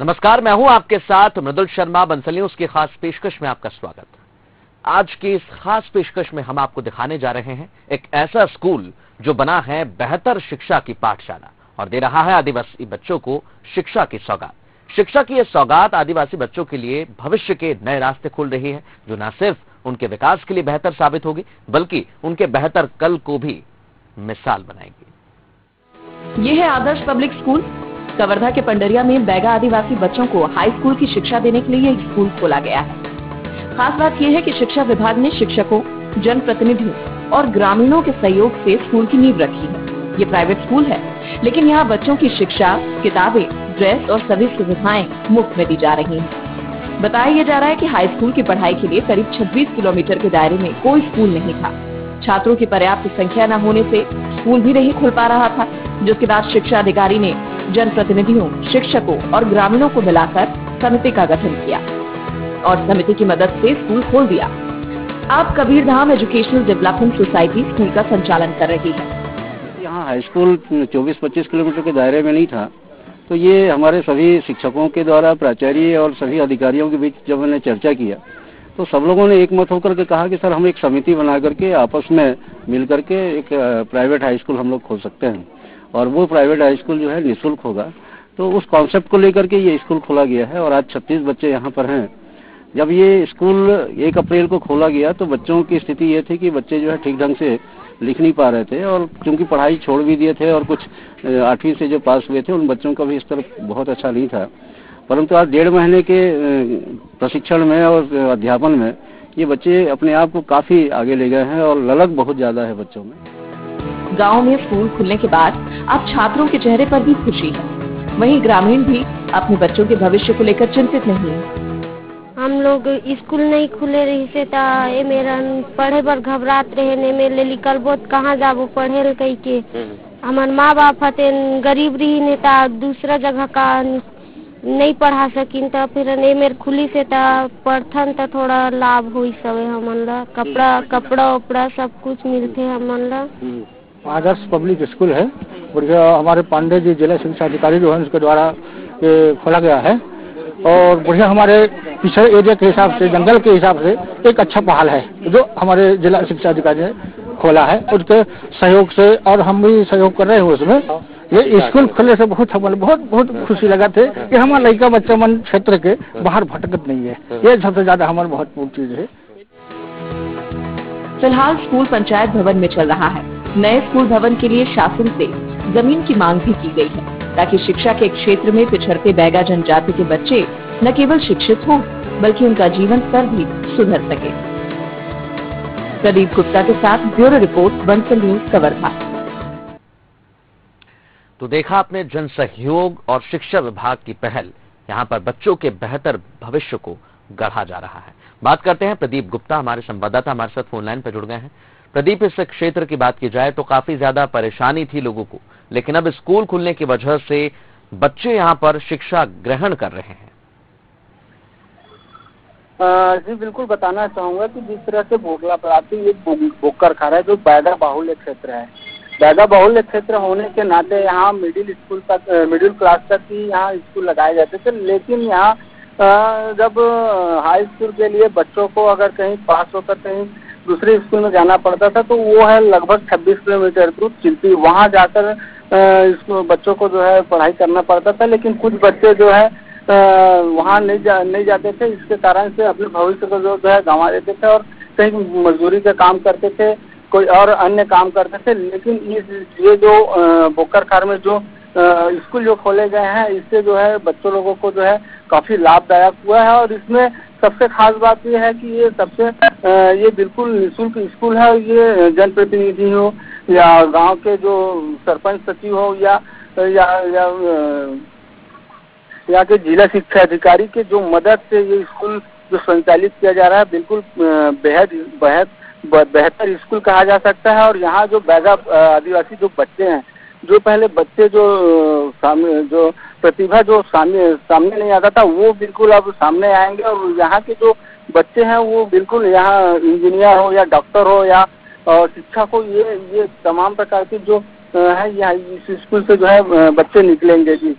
नमस्कार, मैं हूं आपके साथ मृदुल शर्मा। बंसलियों उसकी खास पेशकश में आपका स्वागत। आज की इस खास पेशकश में हम आपको दिखाने जा रहे हैं एक ऐसा स्कूल जो बना है बेहतर शिक्षा की पाठशाला और दे रहा है आदिवासी बच्चों को शिक्षा की सौगात। शिक्षा की यह सौगात आदिवासी बच्चों के लिए भविष्य के नए रास्ते खोल रही है, जो न सिर्फ उनके विकास के लिए बेहतर साबित होगी बल्कि उनके बेहतर कल को भी मिसाल बनाएगी। ये है आदर्श पब्लिक स्कूल। कवर्धा के पंडरिया में बैगा आदिवासी बच्चों को हाई स्कूल की शिक्षा देने के लिए एक स्कूल खोला गया है। खास बात यह है कि शिक्षा विभाग ने शिक्षकों, जनप्रतिनिधियों और ग्रामीणों के सहयोग से स्कूल की नींव रखी है। ये प्राइवेट स्कूल है, लेकिन यहाँ बच्चों की शिक्षा, किताबें, ड्रेस और सभी सुविधाएं मुफ्त में दी जा रही हैं। बताया यह जा रहा है कि हाई स्कूल की पढ़ाई के लिए करीब 26 किलोमीटर के दायरे में कोई स्कूल नहीं था। छात्रों की पर्याप्त संख्या न होने से स्कूल भी नहीं खुल पा रहा था, जिसके बाद शिक्षा अधिकारी ने जनप्रतिनिधियों, शिक्षकों और ग्रामीणों को मिलाकर समिति का गठन किया और समिति की मदद से स्कूल खोल दिया। अब Kabirdham educational development society school का संचालन कर रही है। यहाँ हाई स्कूल 24-25 किलोमीटर के दायरे में नहीं था, तो ये हमारे सभी शिक्षकों के द्वारा, प्राचार्य और सभी अधिकारियों के बीच जब मैंने चर्चा किया तो सब लोगों ने एक मत होकर के कहा कि सर हम एक समिति बना करके आपस में मिल करके एक प्राइवेट हाई स्कूल हम लोग खोल सकते हैं और वो प्राइवेट हाई स्कूल जो है निःशुल्क होगा। तो उस कॉन्सेप्ट को लेकर के ये स्कूल खोला गया है और आज 36 बच्चे यहाँ पर हैं। जब ये स्कूल 1 अप्रैल को खोला गया तो बच्चों की स्थिति ये थी कि बच्चे जो है ठीक ढंग से लिख नहीं पा रहे थे और क्योंकि पढ़ाई छोड़ भी दिए थे और कुछ 8वीं से जो पास हुए थे उन बच्चों का भी स्तर बहुत अच्छा नहीं था। परंतु आज 1.5 महीने के प्रशिक्षण में और अध्यापन में ये बच्चे अपने आप को काफी आगे ले गए हैं और ललक बहुत ज्यादा है बच्चों में। गांव में स्कूल खुलने के बाद अब छात्रों के चेहरे पर भी खुशी है। वहीं ग्रामीण भी अपने बच्चों के भविष्य को लेकर चिंतित नहीं है। हम लोग स्कूल नहीं खुले रही से ये मेरा पढ़े पर घबरात रहे में ले निकल बहुत कहाँ जाबो पढ़े कही के हमार माँ बाप हते गरीब रही नेता दूसरा जगह का नहीं पढ़ा सकिन तो फिर ने मेरे खुली से पढ़थन तो थोड़ा लाभ हुई सब हमन ला कपड़ा उपड़ा सब कुछ मिलते हमन ला। आदर्श पब्लिक स्कूल है, बढ़िया। हमारे पांडे जी जिला शिक्षा अधिकारी जो है उसके द्वारा ये खोला गया है और बढ़िया हमारे पिछड़े एरिया के हिसाब से, जंगल के हिसाब से एक अच्छा पहल है जो हमारे जिला शिक्षा अधिकारी ने खोला है। उसके सहयोग से और हम भी सहयोग कर रहे हैं उसमें। ये स्कूल खुलने से बहुत खुशी लगा थे कि हमारा लड़का बच्चा मन क्षेत्र के बाहर भटकत नहीं है। ये सबसे ज्यादा हमारी महत्वपूर्ण चीज है। फिलहाल स्कूल पंचायत भवन में चल रहा है। नए स्कूल भवन के लिए शासन से जमीन की मांग भी की गई है ताकि शिक्षा के क्षेत्र में पिछड़ते बैगा जनजाति के बच्चे न केवल शिक्षित हों बल्कि उनका जीवन स्तर भी सुधर सके। प्रदीप गुप्ता के साथ bureau report, Bansal news, Kawardha. तो देखा आपने जन सहयोग और शिक्षा विभाग की पहल, यहाँ पर बच्चों के बेहतर भविष्य को गढ़ा जा रहा है। बात करते हैं प्रदीप गुप्ता, हमारे संवाददाता हमारे साथ फोन लाइन पर जुड़ गए हैं। प्रदीप, इस क्षेत्र की बात की जाए तो काफी ज्यादा परेशानी थी लोगों को, लेकिन अब स्कूल खुलने की वजह से बच्चे यहाँ पर शिक्षा ग्रहण कर रहे हैं। जी बिल्कुल, बताना चाहूंगा कि जिस तरह से भोगला पड़ाती एक बोकर खा रहा है जो बैगा बाहुल्य क्षेत्र है। बैगा बाहुल्य क्षेत्र होने के नाते यहाँ मिडिल क्लास तक ही यहाँ स्कूल लगाए जाते थे, लेकिन यहाँ जब हाई स्कूल के लिए बच्चों को अगर कहीं पास होकर कहीं दूसरे स्कूल में जाना पड़ता था तो वो है लगभग 26 किलोमीटर दूर चिल्पी, वहाँ जाकर बच्चों को जो है पढ़ाई करना पड़ता था। लेकिन कुछ बच्चे जो है वहाँ नहीं जाते थे, इसके कारण से अपने भविष्य को जो है गंवा देते थे और कहीं मजदूरी का काम करते थे, कोई और अन्य काम करते थे। लेकिन ये जो बोकरखार में जो स्कूल जो खोले गए हैं इससे जो है बच्चों लोगों को जो है काफी लाभदायक हुआ है और इसमें सबसे खास बात यह है कि ये बिल्कुल निःशुल्क स्कूल है। ये जनप्रतिनिधि हो या गांव के जो सरपंच सचिव हो या के जिला शिक्षा अधिकारी के जो मदद से ये स्कूल जो संचालित किया जा रहा है बिल्कुल बेहतर स्कूल कहा जा सकता है। और यहाँ जो बैगा आदिवासी जो बच्चे हैं, जो पहले बच्चे जो प्रतिभा जो सामने नहीं आता था वो बिल्कुल अब सामने आएंगे और यहाँ के जो बच्चे हैं वो बिल्कुल यहाँ इंजीनियर हो या डॉक्टर हो या शिक्षक हो, ये तमाम प्रकार के जो है यहाँ इस स्कूल से जो है बच्चे निकलेंगे जी।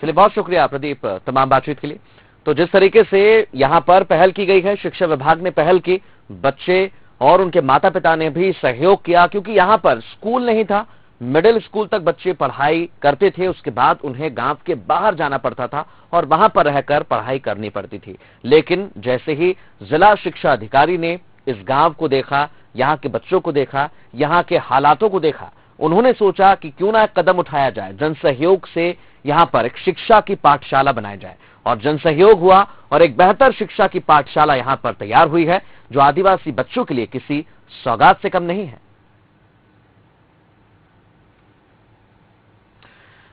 चलिए, बहुत शुक्रिया प्रदीप तमाम बातचीत के लिए। तो जिस तरीके से यहाँ पर पहल की गई है, शिक्षा विभाग ने पहल की, बच्चे और उनके माता पिता ने भी सहयोग किया, क्योंकि यहाँ पर स्कूल नहीं था, मिडिल स्कूल तक बच्चे पढ़ाई करते थे, उसके बाद उन्हें गांव के बाहर जाना पड़ता था और वहां पर रहकर पढ़ाई करनी पड़ती थी। लेकिन जैसे ही जिला शिक्षा अधिकारी ने इस गांव को देखा, यहाँ के बच्चों को देखा, यहाँ के हालातों को देखा, उन्होंने सोचा कि क्यों ना एक कदम उठाया जाए, जन सहयोग से यहाँ पर एक शिक्षा की पाठशाला बनाई जाए। और जन सहयोग हुआ और एक बेहतर शिक्षा की पाठशाला यहाँ पर तैयार हुई है, जो आदिवासी बच्चों के लिए किसी सौगात से कम नहीं है।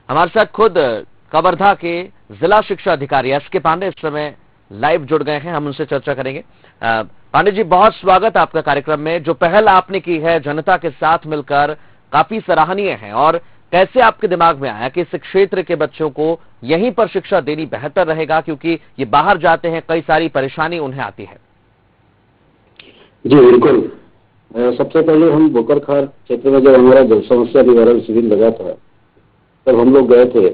हमारे साथ खुद कवर्धा के जिला शिक्षा अधिकारी एस.के. पांडे इस समय लाइव जुड़ गए हैं, हम उनसे चर्चा करेंगे। पांडे जी, बहुत स्वागत आपका कार्यक्रम में। जो पहल आपने की है जनता के साथ मिलकर, काफी सराहनीय है। और कैसे आपके दिमाग में आया कि इस क्षेत्र के बच्चों को यहीं पर शिक्षा देनी बेहतर रहेगा, क्योंकि ये बाहर जाते हैं, कई सारी परेशानी उन्हें आती है? जी बिल्कुल। सबसे पहले हम बोकरखार क्षेत्र में जब हमारा जल समस्या निवारण शिविर लगा था, तब हम लोग गए थे।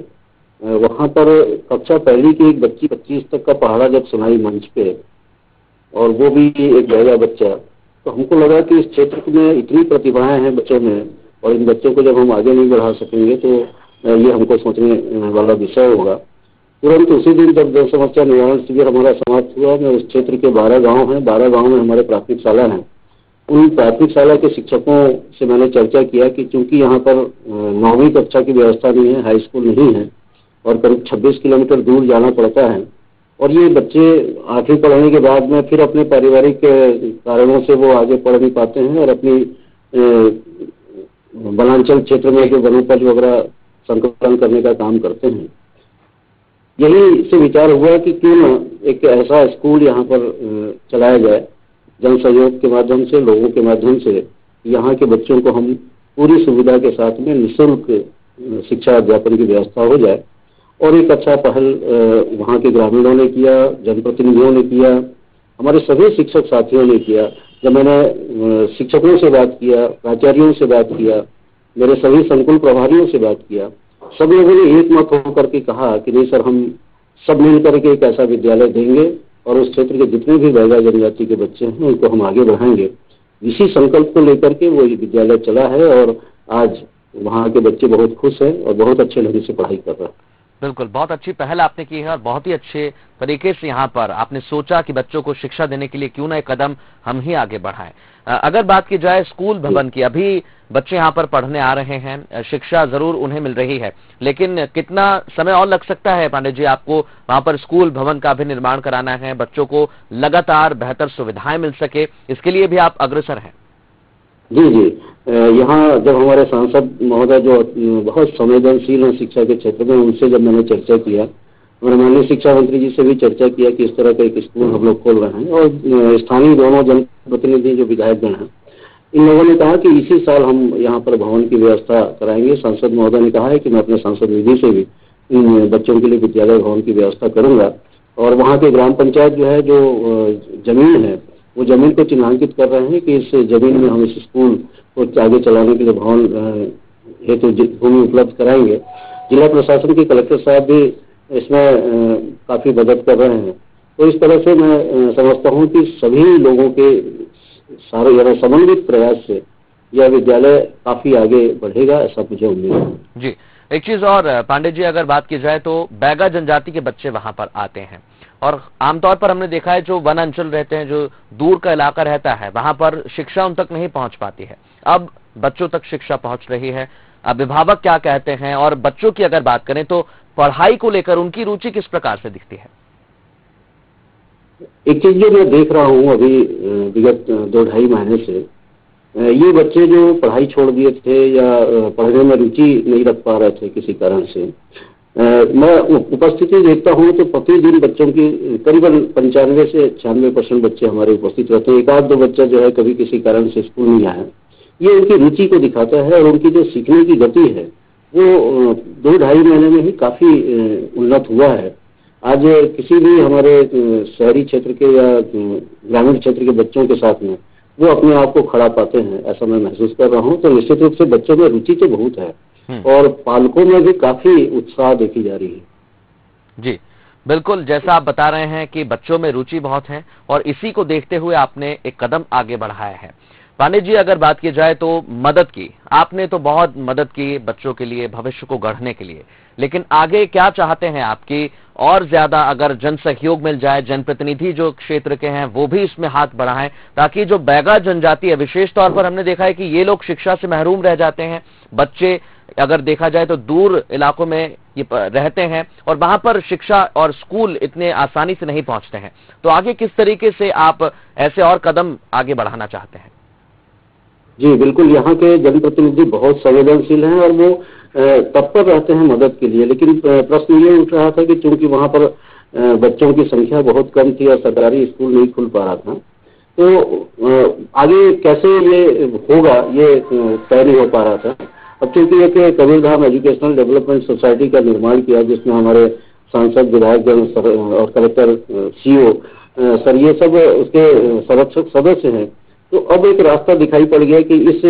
वहां पर कक्षा पहली की एक बच्ची 25 तक का पहाड़ा जब सुनाई मंच पे, और वो भी एक बहरा बच्चा, तो हमको लगा कि इस क्षेत्र में इतनी प्रतिभाएं हैं बच्चों में, और इन बच्चों को जब हम आगे नहीं बढ़ा सकेंगे तो ये हमको सोचने वाला विषय होगा। तुरंत उसी दिन जब जल समस्या निवारण शिविर हमारा समाप्त हुआ, मैं उस क्षेत्र के 12 गाँव हैं, 12 गाँव में हमारे प्राथमिक शाला है, उन प्राथमिक शाला के शिक्षकों से मैंने चर्चा किया कि चूंकि यहाँ पर 9वीं कक्षा की व्यवस्था नहीं है, हाई स्कूल नहीं है, और करीब 26 किलोमीटर दूर जाना पड़ता है, और ये बच्चे 8वीं पढ़ने के बाद में फिर अपने पारिवारिक कारणों से वो आगे पढ़ नहीं पाते हैं, और अपनी वनांचल क्षेत्र में जो वनोपज वगैरह संकलन करने का काम करते हैं। यही से विचार हुआ कि क्यों न एक ऐसा स्कूल यहाँ पर चलाया जाए, जन सहयोग के माध्यम से, लोगों के माध्यम से यहाँ के बच्चों को हम पूरी सुविधा के साथ में निःशुल्क शिक्षा अध्यापन की व्यवस्था हो जाए। और एक अच्छा पहल वहाँ के ग्रामीणों ने किया, जनप्रतिनिधियों ने किया, हमारे सभी शिक्षक साथियों ने किया। जब मैंने शिक्षकों से बात किया, प्राचार्यों से बात किया, मेरे सभी संकुल प्रभारियों से बात किया, सब लोगों ने एक मत होकर के कहा कि नहीं सर, हम सब मिल करके एक ऐसा विद्यालय देंगे और उस क्षेत्र के जितने भी बैगा जनजाति के बच्चे हैं उनको हम आगे बढ़ाएंगे। इसी संकल्प को लेकर के वो विद्यालय चला है, और आज वहाँ के बच्चे बहुत खुश हैं और बहुत अच्छे ढंग से पढ़ाई कर रहे हैं। बिल्कुल, बहुत अच्छी पहल आपने की है और बहुत ही अच्छे तरीके से यहाँ पर आपने सोचा कि बच्चों को शिक्षा देने के लिए क्यों ना एक कदम हम ही आगे बढ़ाएं। अगर बात की जाए स्कूल भवन की, अभी बच्चे यहाँ पर पढ़ने आ रहे हैं, शिक्षा जरूर उन्हें मिल रही है, लेकिन कितना समय और लग सकता है पांडे जी आपको वहाँ पर स्कूल भवन का भी निर्माण कराना है, बच्चों को लगातार बेहतर सुविधाएं मिल सके, इसके लिए भी आप अग्रसर हैं? जी जी, यहाँ जब हमारे सांसद महोदय जो बहुत संवेदनशील हैं शिक्षा के क्षेत्र में, उनसे जब मैंने चर्चा किया, हमारे माननीय शिक्षा मंत्री जी से भी चर्चा किया कि इस तरह का एक स्कूल हम लोग खोल रहे हैं, और स्थानीय दोनों जनप्रतिनिधि जो विधायकगण हैं, इन लोगों ने कहा कि इसी साल हम यहाँ पर भवन की व्यवस्था कराएंगे। सांसद महोदय ने कहा है कि मैं अपने सांसद निधि से भी इन बच्चों के लिए विद्यालय भवन की व्यवस्था करूंगा, और वहाँ के ग्राम पंचायत जो है, जो जमीन है, वो जमीन को चिन्हांकित कर रहे हैं कि इस जमीन में हम इस स्कूल को आगे चलाने के लिए भवन हेतु भूमि उपलब्ध कराएंगे। जिला प्रशासन के कलेक्टर साहब भी इसमें काफी मदद कर रहे हैं। तो इस तरह से मैं समझता हूँ कि सभी लोगों के सारे समन्वित प्रयास से यह विद्यालय काफी आगे बढ़ेगा, ऐसा मुझे उम्मीद है। जी, एक चीज और पांडे जी, अगर बात की जाए तो बैगा जनजाति के बच्चे वहां पर आते हैं, और आमतौर पर हमने देखा है जो वन अंचल रहते हैं, जो दूर का इलाका रहता है, वहां पर शिक्षा उन तक नहीं पहुंच पाती है। अब बच्चों तक शिक्षा पहुंच रही है। अभिभावक क्या कहते हैं, और बच्चों की अगर बात करें तो पढ़ाई को लेकर उनकी रुचि किस प्रकार से दिखती है? एक चीज जो मैं देख रहा हूँ अभी विगत 2-2.5 महीने से, ये बच्चे जो पढ़ाई छोड़ दिए थे या पढ़ने में रुचि नहीं रख पा रहे थे किसी कारण से, मैं उपस्थिति देखता हूँ तो प्रतिदिन बच्चों की करीबन 95 से 96% बच्चे हमारे उपस्थित रहते हैं। 1-2 बच्चा जो है कभी किसी कारण से स्कूल नहीं आया, ये उनकी रुचि को दिखाता है, और उनकी जो सीखने की गति है वो 2-2.5 महीने में ही काफी उन्नत हुआ है। आज किसी भी हमारे शहरी क्षेत्र के या ग्रामीण क्षेत्र के बच्चों के साथ में वो अपने आप को खड़ा पाते हैं, ऐसा मैं महसूस कर रहा हूँ। तो निश्चित रूप से बच्चों में रुचि तो बहुत है, और पालकों में भी काफी उत्साह देखी जा रही है। जी, बिल्कुल, जैसा आप बता रहे हैं कि बच्चों में रुचि बहुत है और इसी को देखते हुए आपने एक कदम आगे बढ़ाया है। पांडे जी, अगर बात की जाए तो मदद की, आपने तो बहुत मदद की बच्चों के लिए, भविष्य को गढ़ने के लिए, लेकिन आगे क्या चाहते हैं आपकी और ज्यादा अगर जन सहयोग मिल जाए, जनप्रतिनिधि जो क्षेत्र के हैं वो भी इसमें हाथ बढ़ाएं, ताकि जो बैगा जनजाति है, विशेष तौर पर हमने देखा है कि ये लोग शिक्षा से महरूम रह जाते हैं। बच्चे अगर देखा जाए तो दूर इलाकों में ये रहते हैं और वहां पर शिक्षा और स्कूल इतने आसानी से नहीं पहुंचते हैं। तो आगे किस तरीके से आप ऐसे और कदम आगे बढ़ाना चाहते हैं? जी बिल्कुल, यहाँ के जनप्रतिनिधि बहुत संवेदनशील हैं और वो तत्पर रहते हैं मदद के लिए। लेकिन प्रश्न ये उठ रहा था कि चूंकि वहाँ पर बच्चों की संख्या बहुत कम थी और सरकारी स्कूल नहीं खुल पा रहा था, तो आगे कैसे ये होगा ये तय नहीं हो पा रहा था। अब चूंकि एक कबीरधाम एजुकेशनल डेवलपमेंट सोसाइटी का निर्माण किया, जिसमें हमारे सांसद, विधायक जन और कलेक्टर, सीओ सर, ये सब उसके संरक्षक सदस्य हैं, तो अब एक रास्ता दिखाई पड़ गया कि इस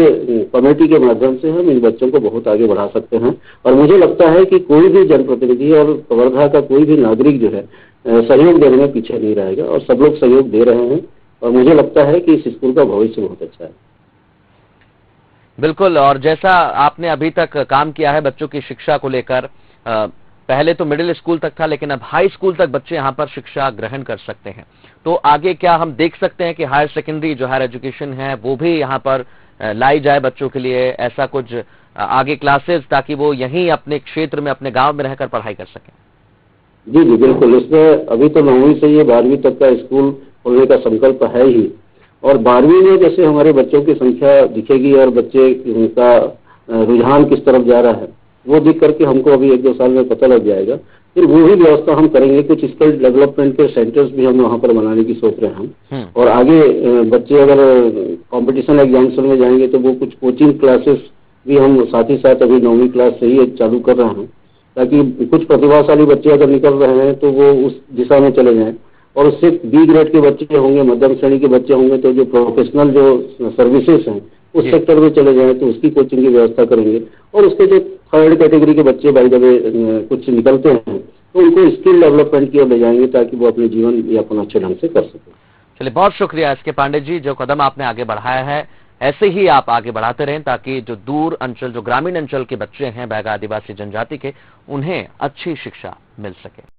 कमेटी के माध्यम से हम इन बच्चों को बहुत आगे बढ़ा सकते हैं। और मुझे लगता है कि कोई भी जनप्रतिनिधि और कवर्धा का कोई भी नागरिक जो है सहयोग देने में पीछे नहीं रहेगा और सब लोग सहयोग दे रहे हैं और मुझे लगता है कि इस स्कूल का भविष्य बहुत अच्छा है। बिल्कुल, और जैसा आपने अभी तक काम किया है बच्चों की शिक्षा को लेकर, पहले तो मिडिल स्कूल तक था, लेकिन अब हाई स्कूल तक बच्चे यहाँ पर शिक्षा ग्रहण कर सकते हैं। तो आगे क्या हम देख सकते हैं कि हायर सेकेंडरी जो हायर एजुकेशन है वो भी यहाँ पर लाई जाए बच्चों के लिए, ऐसा कुछ आगे क्लासेस, ताकि वो यहीं अपने क्षेत्र में, अपने गांव में रहकर पढ़ाई कर सकें? जी जी बिल्कुल, इसमें अभी तो 9वीं से ये 12वीं तक का स्कूल खोलने का संकल्प है ही, और 12वीं में जैसे हमारे बच्चों की संख्या दिखेगी और बच्चे उनका रुझान किस तरफ जा रहा है वो देख करके हमको अभी 1-2 साल में पता लग जाएगा। फिर वो ही व्यवस्था हम करेंगे। कुछ स्किल डेवलपमेंट के सेंटर्स भी हम वहाँ पर बनाने की सोच रहे हैं और आगे बच्चे अगर कंपटीशन एग्जाम्स में जाएंगे तो वो कुछ कोचिंग क्लासेस भी हम साथ ही साथ अभी 9वीं क्लास से ही चालू कर रहे हैं, ताकि कुछ प्रतिभाशाली बच्चे अगर निकल रहे हैं तो वो उस दिशा में चले जाएं और उससे बी ग्रेड के बच्चे होंगे, मध्यम श्रेणी के बच्चे होंगे तो जो प्रोफेशनल जो सर्विसेज हैं उस सेक्टर में चले जाएं तो उसकी कोचिंग की व्यवस्था करेंगे। और उसके जो थर्ड कैटेगरी के बच्चे बाय द वे कुछ निकलते हैं तो उनको स्किल डेवलपमेंट की ओर ले जाएंगे ताकि वो अपने जीवन यापन अच्छे ढंग से कर सकें। चलिए, बहुत शुक्रिया एसके पांडे जी, जो कदम आपने आगे बढ़ाया है ऐसे ही आप आगे बढ़ाते रहें, ताकि जो दूर अंचल, जो ग्रामीण अंचल के बच्चे हैं बैगा आदिवासी जनजाति के, उन्हें अच्छी शिक्षा मिल सके।